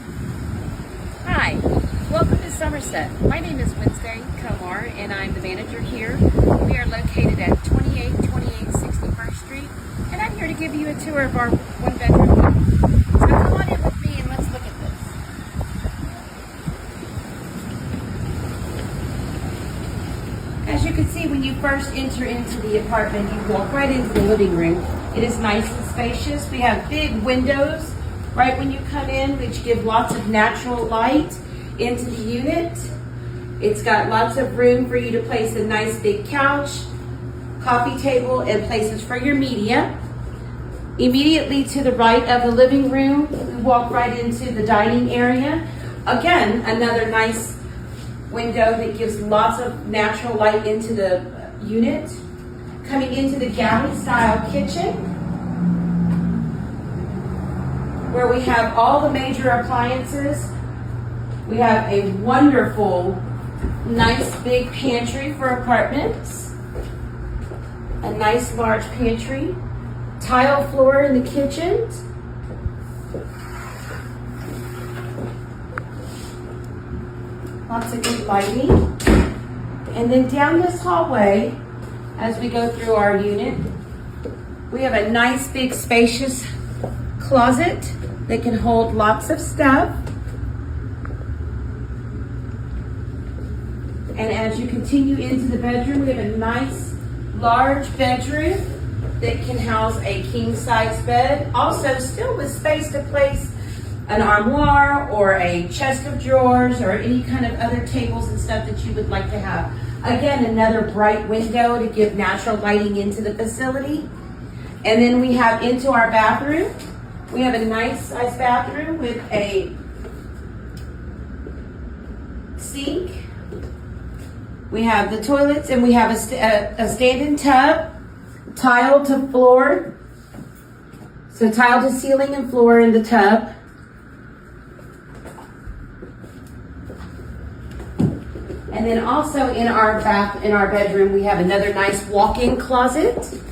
Hi, welcome to Somerset. My name is Wednesday Komar and I'm the manager here. We are located at 2828 61st Street and I'm here to give you a tour of our one-bedroom home. So come on in with me and let's look at this. As you can see, when you first enter into the apartment, you walk right into the living room. It is nice and spacious. We have big windows right when you come in, which give lots of natural light into the unit. It's got lots of room for you to place a nice big couch, coffee table, and places for your media. Immediately to the right of the living room, we walk right into the dining area. Again, another nice window that gives lots of natural light into the unit. Coming into the galley style kitchen, where we have all the major appliances. We have a wonderful, nice big pantry for apartments. A nice large pantry. Tile floor in the kitchen. Lots of good lighting. And then down this hallway, as we go through our unit, we have a nice big spacious closet that can hold lots of stuff. And as you continue into the bedroom, we have a nice large bedroom that can house a king size bed. Also still with space to place an armoire or a chest of drawers or any kind of other tables and stuff that you would like to have. Again, another bright window to give natural lighting into the facility. And then we have into our bathroom. We have a nice size bathroom with a sink. We have the toilets and we have a stand-in tub, tile to floor. So tile to ceiling and floor in the tub. And then also in our bedroom, we have another nice walk-in closet.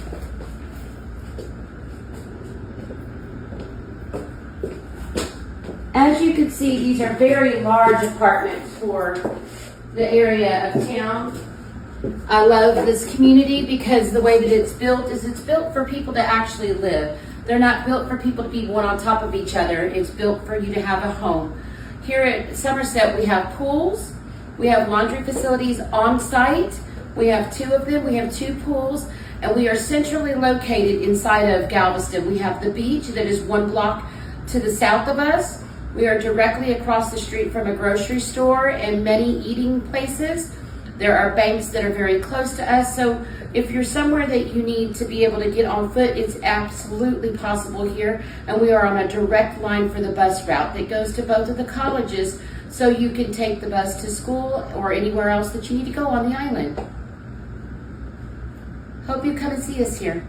As you can see, these are very large apartments for the area of town. I love this community because the way that it's built is it's built for people to actually live. They're not built for people to be one on top of each other. It's built for you to have a home. Here at Somerset, we have pools. We have laundry facilities on site. We have two of them. We have two pools, and we are centrally located inside of Galveston. We have the beach that is 1 block to the south of us. We are directly across the street from a grocery store and many eating places. There are banks that are very close to us. So if you're somewhere that you need to be able to get on foot, it's absolutely possible here. And we are on a direct line for the bus route that goes to both of the colleges, so you can take the bus to school or anywhere else that you need to go on the island. Hope you come and see us here.